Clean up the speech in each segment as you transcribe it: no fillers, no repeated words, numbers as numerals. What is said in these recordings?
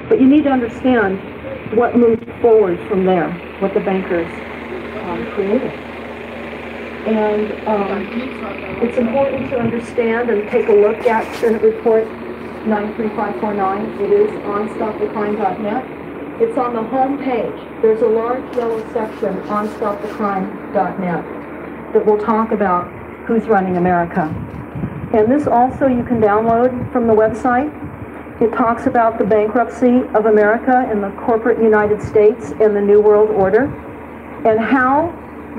But you need to understand what moved forward from there, what the bankers created. And it's important to understand and take a look at Senate Report 93549. It is on stopthecrime.net. It's on the home page. There's a large yellow section on stopthecrime.net that will talk about who's running America. And this also you can download from the website. It talks about the bankruptcy of America and the corporate United States and the New World Order, and how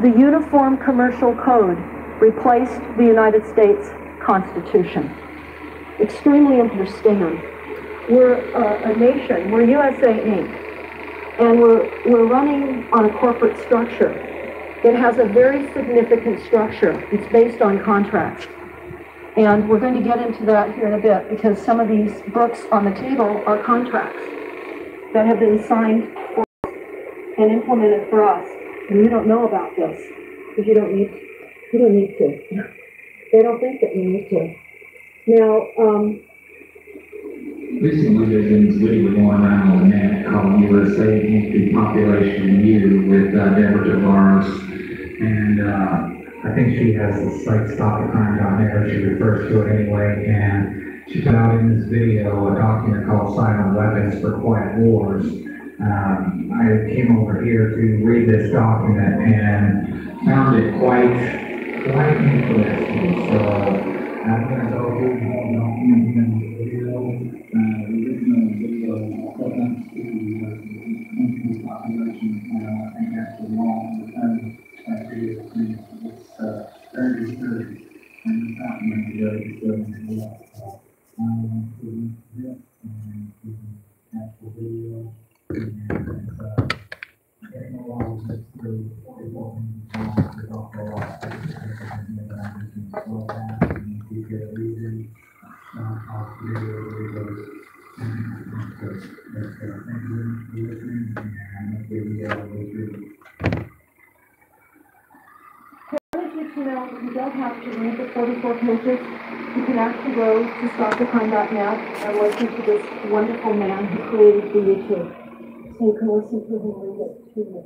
the Uniform Commercial Code replaced the United States Constitution. Extremely interesting. We're a nation, we're USA Inc., and we're running on a corporate structure. It has a very significant structure. It's based on contracts. And we're going to get into that here in a bit, because some of these books on the table are contracts that have been signed for us and implemented for us. And you don't know about this, because you don't need to. They don't think that you need to. Now, recently there's been this video going around on the net called USA Inc. Population View with Deborah Tavares, and I think she has the site stopthecrime.net, or she refers to it anyway, and she put out in this video a document called Silent Weapons for Quiet Wars. I came over here to read this document and found it quite interesting. So I'm going to go through the whole document in the video. The original video reference to the country's population, I think that's the wrong term. It's early 30s, and the document is early 30s. Actual video, and getting along with through 44 minutes long, there's also a lot of slow down, and you get a reason, off the video, thank you for listening, and I'm going to go through. You know, you don't have to read the 44 pages. You can actually go to stopthecrime.net and listen to this wonderful man who created the YouTube. So you can listen to him read it to you.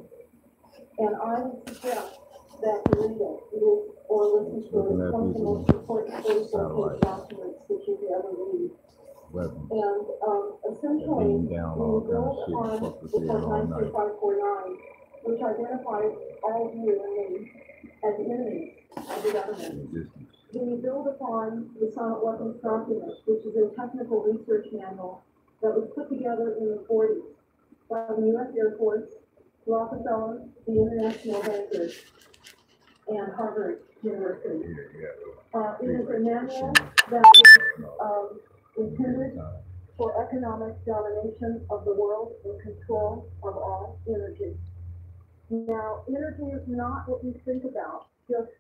And I would suggest that you read it, or listen to it. It's one of the most important 44-page documents that you could ever read. And essentially, when you build on Report 93549, which identifies all of you and me as enemies of the government. Then you build upon the Silent Weapons document, which is a technical research manual that was put together in the 40s by the U.S. Air Force, Rockefeller, the international bankers, and Harvard University. It is a manual that is intended for economic domination of the world and control of all energy. Now, energy is not what we think about, just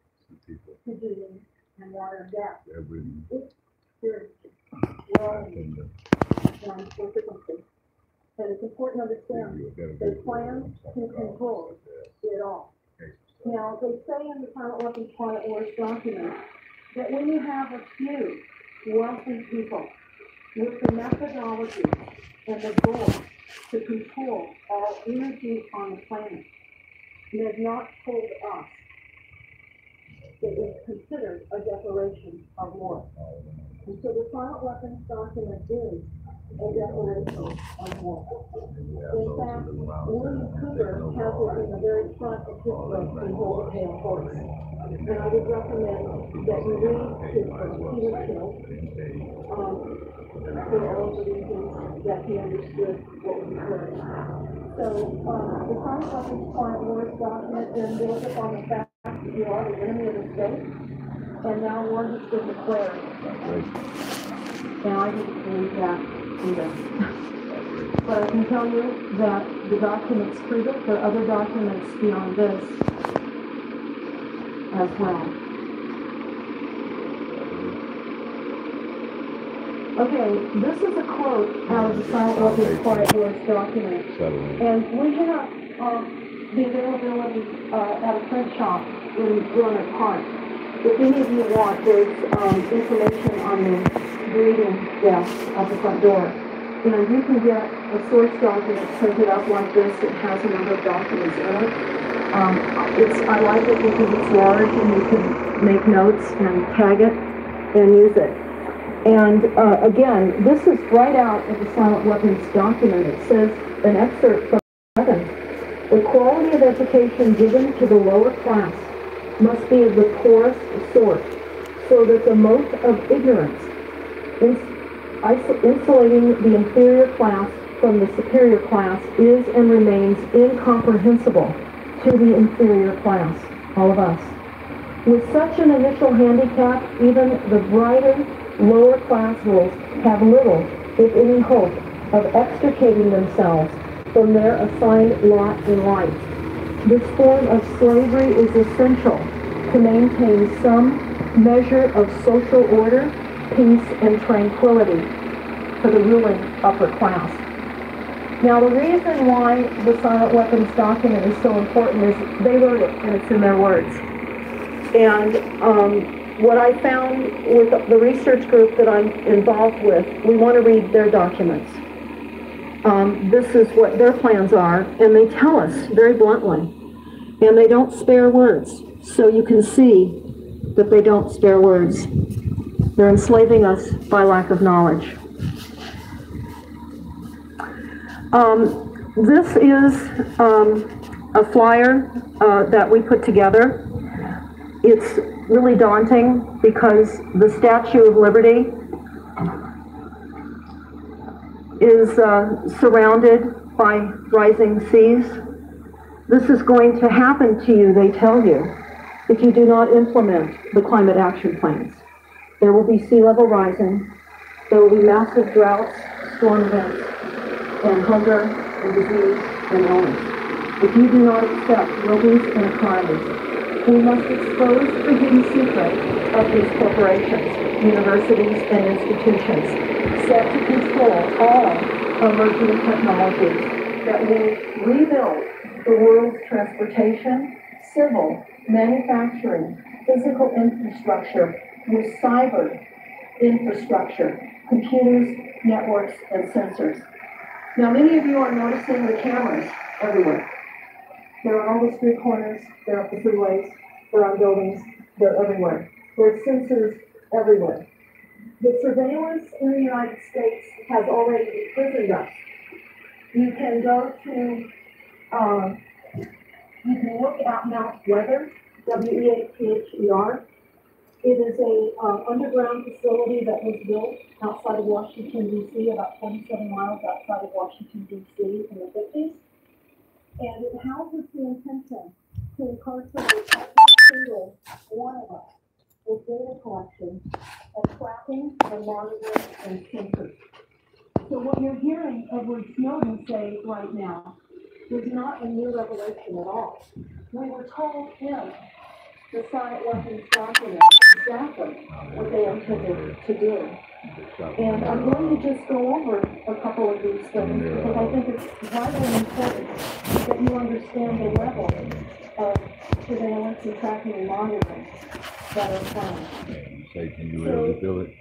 heating and water and gas. It's spiritual. And frequency. And it's important to understand they plan to control it all. Now, they say in the Silent Weapons Quiet Wars document that when you have a few wealthy people with the methodology and the goal to control all energy on the planet, they have not told us that it's considered a declaration of war. And so the Silent Weapons document is a declaration of war. In fact, William Cougar has it in the very front of his book, in Hold the Pale Horse. And I would recommend that you read his book, Peter Kill, for all of the reasons that he understood what was occurring. So the Silent Weapons Quiet Wars document then builds upon the fact that you are the enemy of the state, and now war has been declared. And I didn't believe that either. But I can tell you that the documents prove it. There are other documents beyond this as well. Okay, this is a quote out of the Silent Weapons Quiet Wars document. And we have the availability at a print shop in Roanoke Park. If any of you want, there's information on the greeting desk at the front door. And you can get a source document printed up like this. It has a number of documents in it. I like it because it's large and you can make notes and tag it and use it. And again, this is right out of the Silent Weapons document. It says, an excerpt from 11, the quality of education given to the lower class must be of the poorest sort, so that the mote of ignorance, insulating the inferior class from the superior class, is and remains incomprehensible to the inferior class, all of us. With such an initial handicap, even the brighter, lower class rules have little, if any, hope of extricating themselves from their assigned lot in life. This form of slavery is essential to maintain some measure of social order, peace, and tranquility for the ruling upper class. Now, the reason why the Silent Weapons document is so important is they wrote it, and it's in their words. And what I found with the research group that I'm involved with, we want to read their documents. This is what their plans are, and they tell us very bluntly. And they don't spare words. So you can see that they don't spare words. They're enslaving us by lack of knowledge. This is a flyer that we put together. It's really daunting because the Statue of Liberty is surrounded by rising seas. This is going to happen to you, they tell you, if you do not implement the climate action plans. There will be sea level rising. There will be massive droughts, storm events, and hunger, and disease, and illness. If you do not accept release inequalities, we must expose the hidden secret of these corporations, universities, and institutions set to control all emerging technologies that will rebuild the world's transportation, civil, manufacturing, physical infrastructure with cyber infrastructure, computers, networks, and sensors. Now, many of you are noticing the cameras everywhere. They're on all the street corners, they're up the freeways, they're on buildings, they're everywhere. There are sensors everywhere. The surveillance in the United States has already imprisoned us. You can go to, you can look at Mount Weather, W-E-A-T-H-E-R. It is a underground facility that was built outside of Washington, D.C., about 27 miles outside of Washington, D.C. in the 50s. And it houses the intention to incarcerate every single one of us with data collection of tracking and monitoring and sensors. So what you're hearing Edward Snowden say right now is not a new revelation at all. We were told in the Silent Weapons document exactly what they intended to do. And I'm going to just go over a couple of these things because I think it's vitally important that you understand the level of surveillance and tracking and monitoring that are planned. You say, can you really feel it?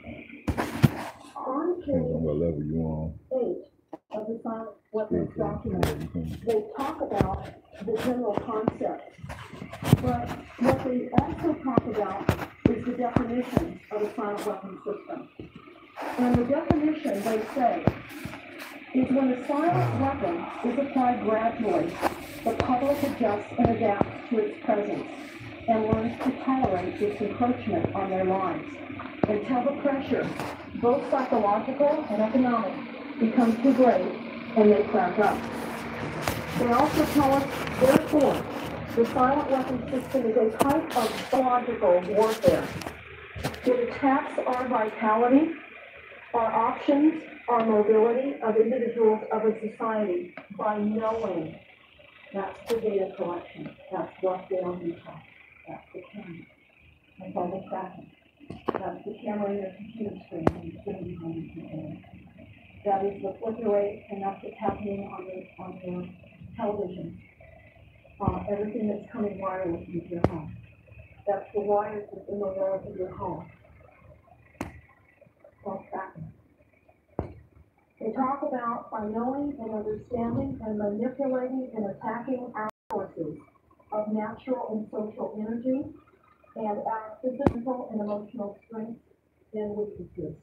On Depends on what level you on. 8 of the Silent Weapons document, they talk about the general concept. But what they also talk about is the definition of a silent weapons system. And the definition, they say, is when a silent weapon is applied gradually, the public adjusts and adapts to its presence and learns to tolerate its encroachment on their lives until the pressure, both psychological and economic, becomes too great and they crack up. They also tell us, therefore, the silent weapons system is a type of biological warfare. It attacks our vitality, our options, our mobility of individuals of a society by knowing. That's the data collection. That's Rockdale, Utah. That's the camera. That's all the tracking. That's the camera in your computer screen when you're sitting behind your computer. That is the flicker rate, and that's what's happening on your television. Everything that's coming wireless into your home. That's the wires that's in the walls of your home. All tracking. They talk talk about by knowing and understanding and manipulating and attacking our sources of natural and social energy and our physical and emotional strength and weaknesses.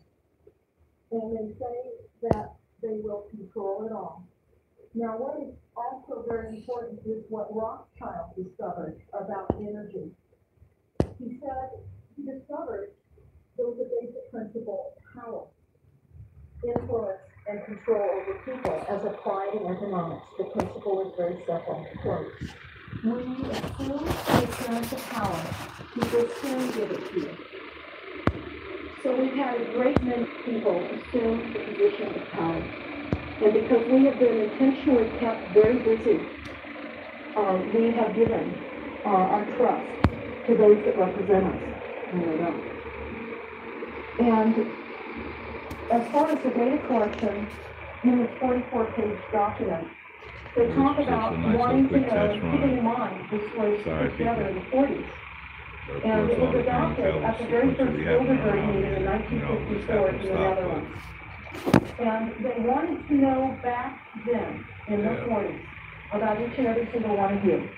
And they say that they will control it all. Now, what is also very important is what Rothschild discovered about energy. He said he discovered there was a basic principle of power, influence, and control over people as applied in economics. The principle is very simple. Quote, when you assume the appearance of power, people soon give it to you. So we've had a great many people assume the position of power. And because we have been intentionally kept very busy, we have given our trust to those that represent us. And they don't. And as far as the data collection in this 44-page document, they talk about wanting to know, keeping in mind this was put together in the 40s. And it was adopted at the very first Bilderberg meeting in 1954 in the Netherlands. And they wanted to know back then, in the 40s, about each and every single one of you.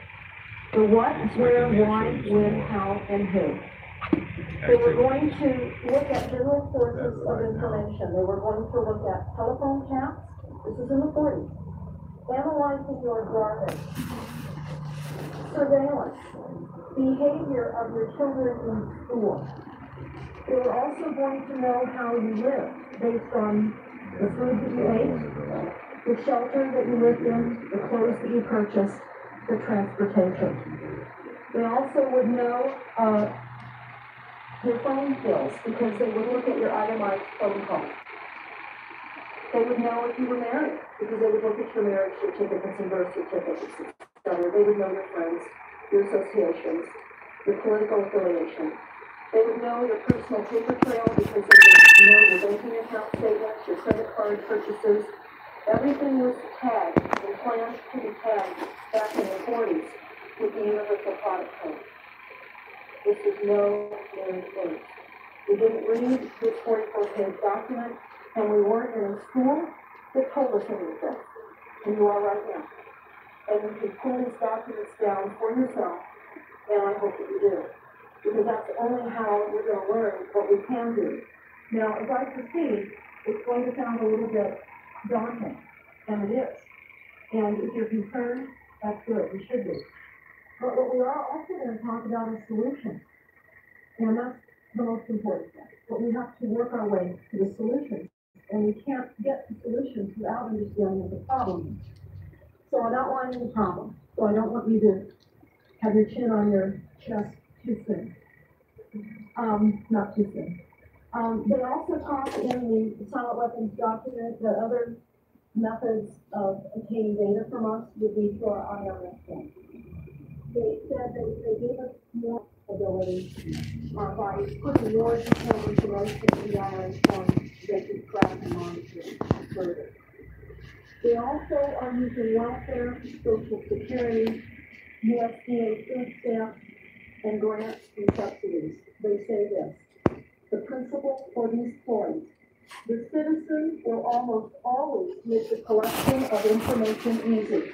The what, where, why, when, how, and who. They were going to look at general sources of information. They were going to look at telephone taps. This is in the 40s. Analyzing your garbage. Surveillance. Behavior of your children in school. They were also going to know how you lived based on the food that you ate, the shelter that you lived in, the clothes that you purchased, the transportation. They also would know your phone bills because they would look at your itemized phone calls. They would know if you were married because they would look at your marriage certificates and birth certificates, etc. They would know your friends, your associations, your political affiliation. They would know your personal paper trail because they would know your banking account statements, your credit card purchases. Everything was tagged and planned to be tagged back in the 40s with the Universal Product Code. This is no new thing. We didn't read this 44-page document, and we weren't in a school that told us anything. And you are right now. And you can pull these documents down for yourself, and I hope that you do. Because that's only how we're going to learn what we can do. Now, as I proceed, it's going to sound a little bit daunting, and it is. And if you're concerned, that's good. You should be. But what we are also going to talk about is solutions. And that's the most important thing. But we have to work our way to the solutions. And we can't get to solutions without understanding what the problem is. So I'm outlining the problem. So I don't want you to have your chin on your chest too soon. Not too soon. They also talk in the silent weapons document that other methods of obtaining data from us would be through our IRS phone. They said they gave us more ability by putting more detailed information in the IRS phone they could track and monitor further. They also are using welfare, Social Security, USDA food stamps, and grants and subsidies. They say this, the principle for these points, the citizen will almost always make the collection of information easy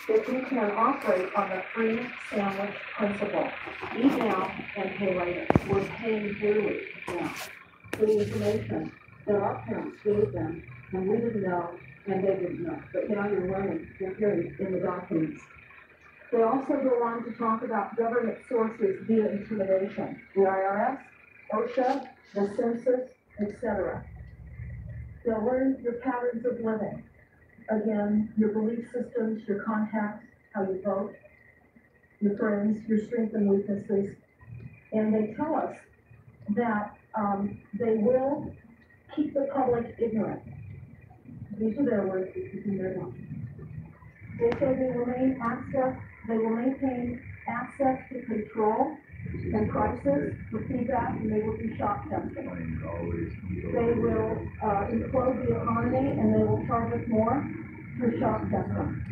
if you can operate on the free sandwich principle. Eat now and pay later. We're paying dearly now for the information that our parents gave them, and we didn't know, and they didn't know. But now you're learning, you're hearing in the documents. They also go on to talk about government sources via intimidation, the IRS, OSHA, the census, etc. They'll learn your patterns of living. Again, your belief systems, your contacts, how you vote, your friends, your strengths and weaknesses. And they tell us that they will keep the public ignorant. These are their words, this is their own. They say they will maintain access to control and prices for feedback, and they will do shock testing. They will implode the economy, and they will charge us more for shock testing.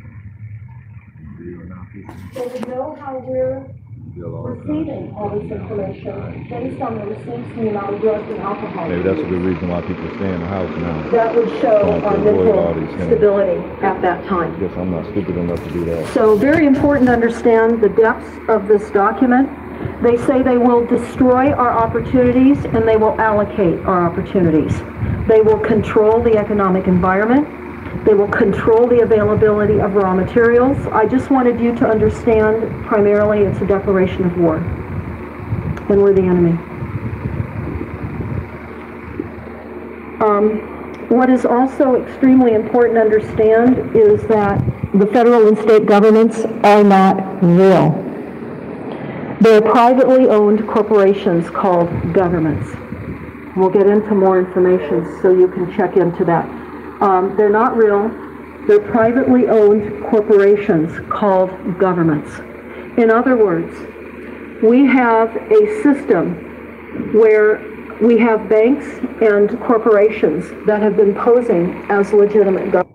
They would know how we're deal all kinds of receiving shit. all this information based on the receipts and the amount of drugs and alcohol. Maybe that's a good reason why people stay in the house now. That would show Trying to our avoid all mental these things. stability at that time. I guess I'm not stupid enough to do that. So very important to understand the depths of this document. They say they will destroy our opportunities and they will allocate our opportunities. They will control the economic environment. They will control the availability of raw materials. I just wanted you to understand primarily it's a declaration of war. And we're the enemy. What is also extremely important to understand is that the federal and state governments are not real. They're privately owned corporations called governments. We'll get into more information so you can check into that. They're not real. They're privately owned corporations called governments. In other words, we have a system where we have banks and corporations that have been posing as legitimate governments.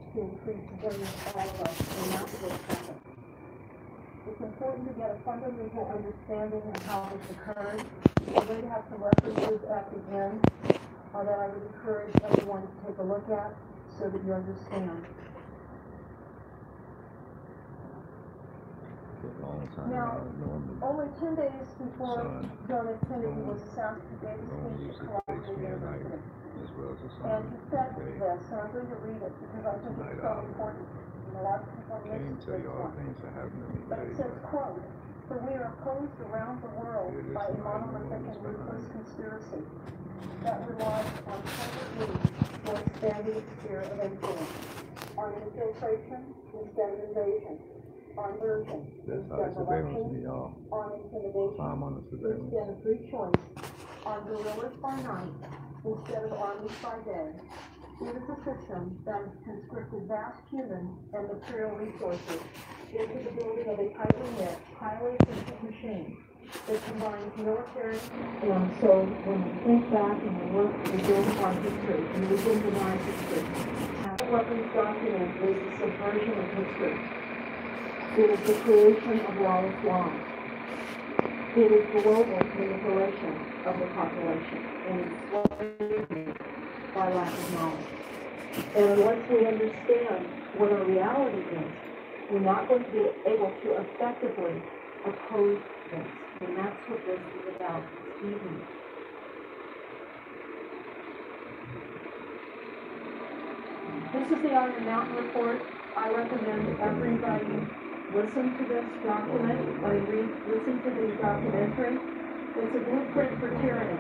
It's important to get a fundamental understanding of how this occurred. We're going to have some references at the end that I would encourage everyone to take a look at so that you understand. Now, only 10 days before John F. Kennedy was assassinated, he gave a speech at Columbia University. And he said this, and I'm going to read it because I think it's so important. And a lot of people miss this one. But it says, quote, "For we are opposed around the world by a monolithic and ruthless conspiracy that relies on private means for expanding its sphere of influence, on infiltration instead of invasion, on merging instead of election, on intimidation instead of free choice, on guerrillas by night instead of armies by day. It is a system that has conscripted vast human and material resources into the building of a tightly knit, highly efficient machine that combines military, and so when we think back and we look, we build our history, and we can deny history. What we've documented is the subversion of history. It is the creation of lawless laws. It is global manipulation of the population, and it's slavery by lack of knowledge. And unless we understand what our reality is, we're not going to be able to effectively oppose this. And that's what this is about this evening. This is the Iron Mountain Report. I recommend everybody listen to this document, listen to the documentary. It's a blueprint for tyranny.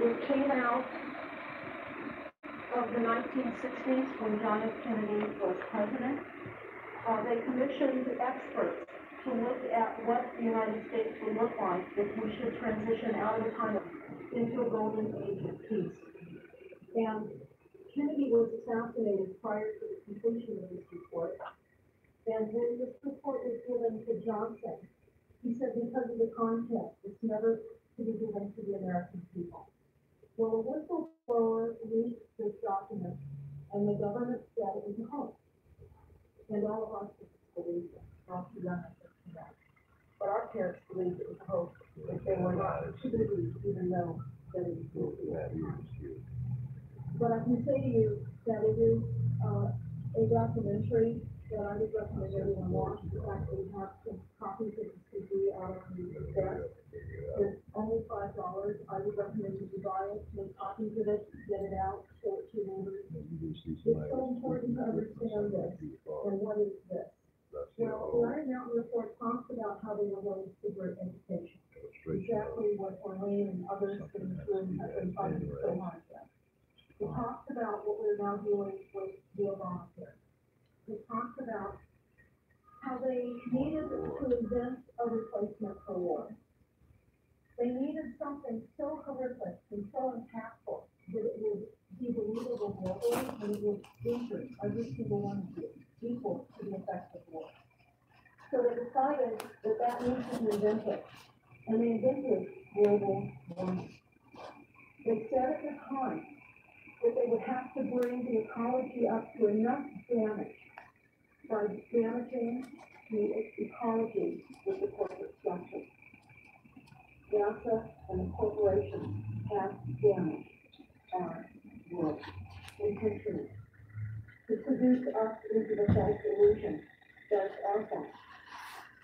It came out of the 1960s when John F. Kennedy was president. They commissioned experts to look at what the United States would look like if we should transition out of a time into a golden age of peace. And Kennedy was assassinated prior to the completion of this report. And when this report was given to Johnson, he said because of the content, it's never to be given to the American people. Well, a whistleblower leaked this document, and the government said it was a hoax. And all of us believed it. Well, too young for that. But our parents believed it was a hoax if they were not too busy even know that it was true. But I can say to you that it is a documentary that I would recommend everyone watch. In fact, we have some copies of the CD out on the desk. It's only $5. I would recommend you buy it, make copies of it, get it out, show it to your neighbors. It's so important to understand this. And what is this? Well, the Iron Mountain Report talks about how they were going to figure education. Exactly what Orlane and others have been doing have been fighting so hard for. It talks about what we're now doing with the Obamacare. It talks about how they needed to invent a replacement for war. They needed something so horrific and so impactful that it would be believable globally and it would injure every single one of you, equal to the effects of war. So they decided that that needs to be invented, and they invented global warming. They said at the time that they would have to bring the ecology up to enough damage by damaging the ecology with the corporate structure. NASA and the corporations have damaged our world and continue to seduce us into the false illusion that it's our fault,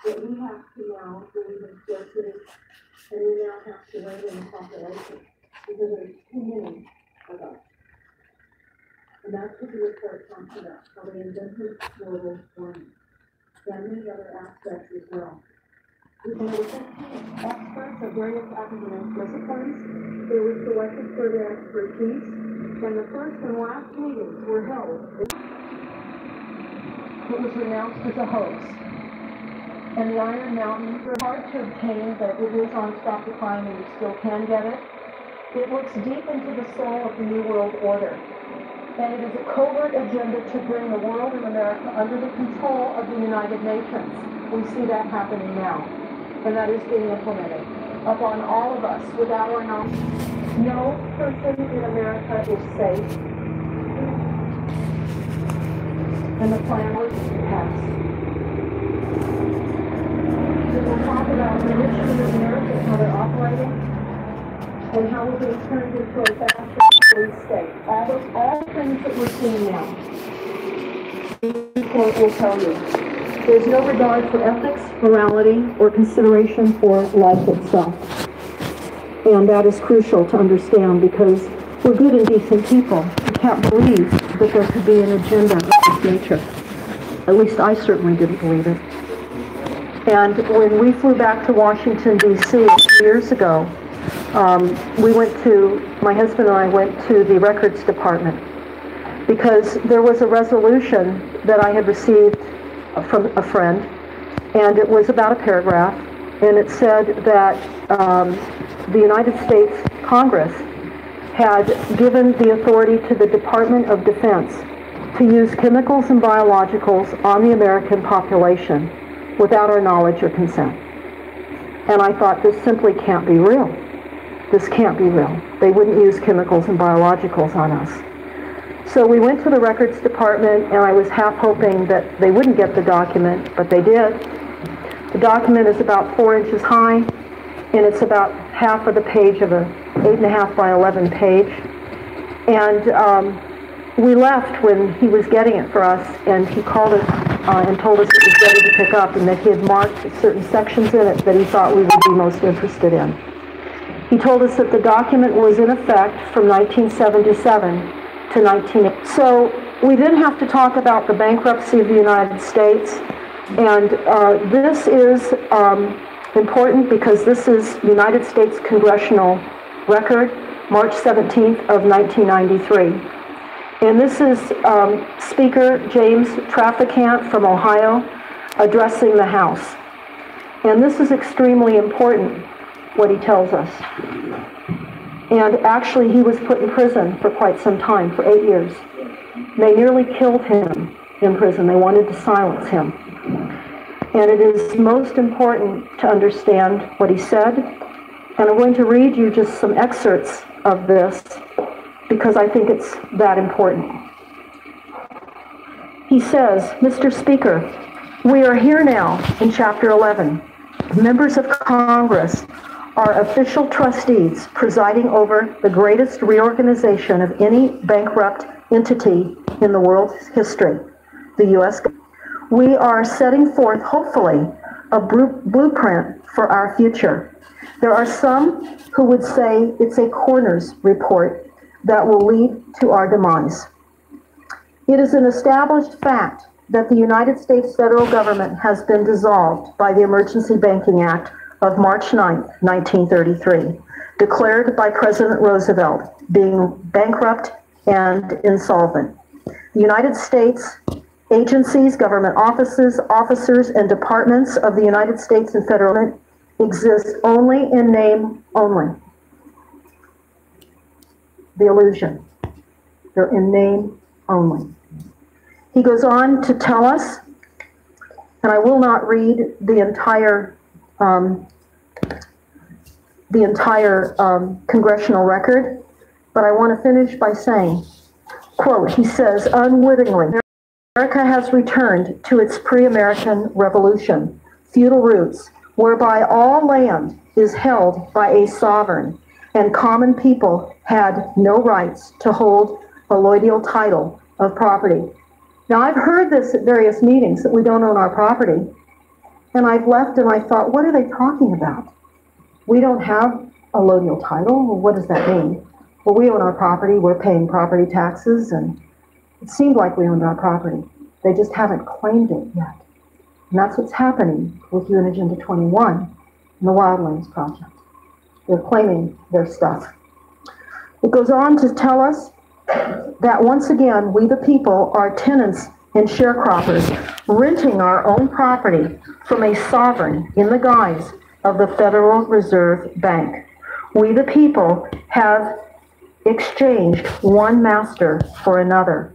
that we have to now believe in scarcity, and we now have to rein in the population because there's too many of us. And that's what the report talks about, how they invented global warming, and many other aspects as well. There were 15 experts of various academic disciplines. They were selected for their expertise, and the first and last meetings were held. It was renounced as a hoax. And the Iron Mountain, they're hard to obtain, but it is on Stop the Crime and you still can get it. It looks deep into the soul of the New World Order. And it is a covert agenda to bring the world and America under the control of the United Nations. We see that happening now. And that is being implemented upon all of us without our knowledge. No person in America is safe. And the plan was to pass. We will talk about the richness of America, how they're operating, and how we're being turned into a fascist police state. All the things that we're seeing now. This report will tell you. There's no regard for ethics, morality, or consideration for life itself. And that is crucial to understand because we're good and decent people. We can't believe that there could be an agenda of this nature. At least I certainly didn't believe it. And when we flew back to Washington, D.C. a few years ago, my husband and I went to the records department because there was a resolution that I had received from a friend, and it was about a paragraph, and it said that the United States Congress had given the authority to the Department of Defense to use chemicals and biologicals on the American population without our knowledge or consent. And I thought, this simply can't be real. This can't be real. They wouldn't use chemicals and biologicals on us. So we went to the records department, and I was half hoping that they wouldn't get the document, but they did. The document is about 4 inches high, and it's about half of the page of a 8.5 by 11 page. And we left when he was getting it for us, and he called us and told us it was ready to pick up, and that he had marked certain sections in it that he thought we would be most interested in. He told us that the document was in effect from 1977 to 1980. So we didn't have to talk about the bankruptcy of the United States, and this is important because this is United States congressional record, March 17th of 1993. And this is Speaker James Traficant from Ohio addressing the House. And this is extremely important, what he tells us. And actually, he was put in prison for quite some time, for 8 years. They nearly killed him in prison. They wanted to silence him. And it is most important to understand what he said. And I'm going to read you just some excerpts of this because I think it's that important. He says, Mr. Speaker, we are here now in Chapter 11. Members of Congress are official trustees presiding over the greatest reorganization of any bankrupt entity in the world's history, the U.S. We are setting forth, hopefully, a blueprint for our future. There are some who would say it's a coroner's report that will lead to our demise. It is an established fact that the United States federal government has been dissolved by the Emergency Banking Act of March 9, 1933, declared by President Roosevelt, being bankrupt and insolvent. The United States agencies, government offices, officers, and departments of the United States and federal government exist only in name only. The illusion. They're in name only. He goes on to tell us, and I will not read the entire congressional record, but I want to finish by saying, quote, he says, unwittingly, America has returned to its pre-American revolution, feudal roots, whereby all land is held by a sovereign, and common people had no rights to hold a allodial title of property. Now, I've heard this at various meetings, that we don't own our property, and I've left and I thought, what are they talking about? We don't have a allodial title? Well, what does that mean? Well, we own our property, we're paying property taxes, and it seemed like we owned our property. They just haven't claimed it yet. And that's what's happening with UN Agenda 21 and the Wildlands Project. They're claiming their stuff. It goes on to tell us that once again, we the people are tenants and sharecroppers, renting our own property from a sovereign in the guise of the Federal Reserve Bank. We the people have exchanged one master for another.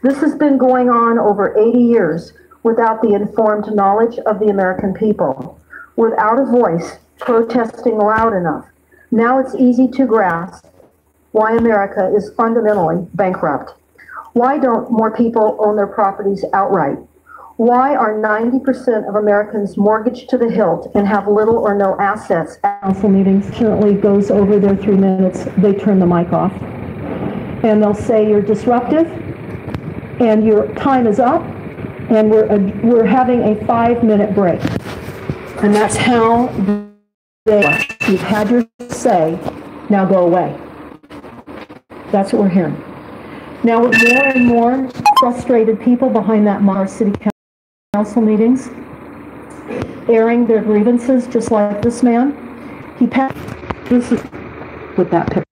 This has been going on over 80 years without the informed knowledge of the American people, without a voice protesting loud enough. Now it's easy to grasp why America is fundamentally bankrupt. Why don't more people own their properties outright? Why are 90% of Americans mortgaged to the hilt and have little or no assets? Council meetings currently goes over their 3 minutes, they turn the mic off. And they'll say you're disruptive, and your time is up, and we're having a 5-minute break. And that's how you've had your say, now go away. That's what we're hearing. Now, with more and more frustrated people behind that Mars City Council meetings, airing their grievances, just like this man, he passed this is with that picture.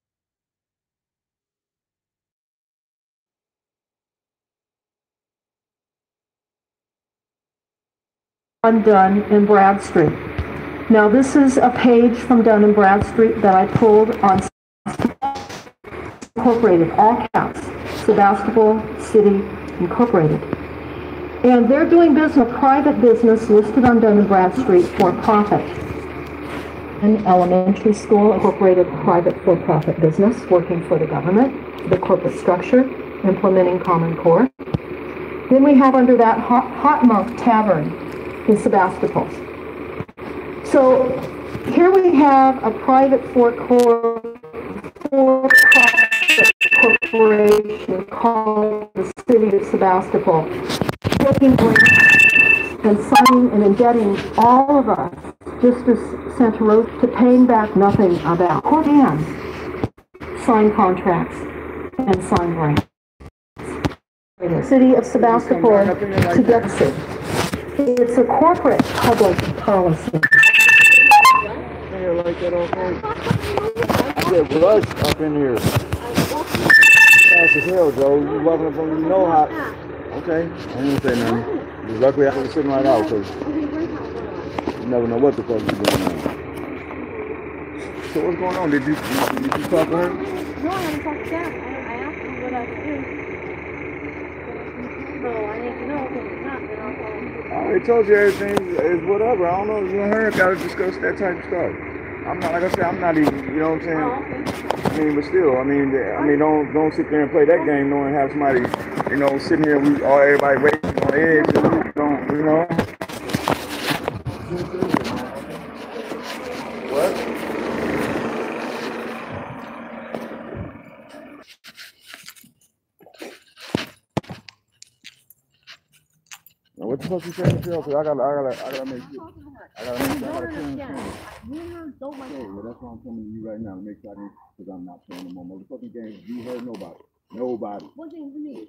On Dunn and Bradstreet. Now, this is a page from Dunn and Bradstreet that I pulled on Incorporated, all caps, Sebastopol City Incorporated. And they're doing business, a private business listed on Dun & Bradstreet for profit. An elementary school, incorporated private for-profit business, working for the government, the corporate structure, implementing Common Core. Then we have under that Hot Monk Tavern in Sebastopol. So here we have a private for-profit corporation called the City of Sebastopol, taking grants and signing and indebting all of us, just as Santa Rosa, to paying back nothing about court hands, sign contracts, and sign grants. The City of Sebastopol to deficit. It's a corporate public policy. Like that, okay? I said rush up in here. Fast as hell, Joe. You walking up on you know how. Okay, I ain't say nothing. Just luckily I was sitting right out, because you never know what the fuck is going on. So what's going on? Did you talk to her? No, I haven't talked to them. I asked them what I could do. So I need to know, because if not, then I'll call them. I already told you everything is whatever. I don't know. You and her gotta discuss that type of stuff. I'm not, like I said, I'm not even, you know what I'm saying? Oh, okay. I mean, but still, I mean, don't sit there and play that game knowing have somebody, you know, sitting here, everybody waiting on the edge, and we don't, you know. What? Now, what the fuck you saying, Michelle? Because I gotta make sure. I gotta make sure. Don't like Well, that's why I'm coming to you right now to make sure because I'm not playing no more motherfucking games. You heard nobody. Nobody. What games you need?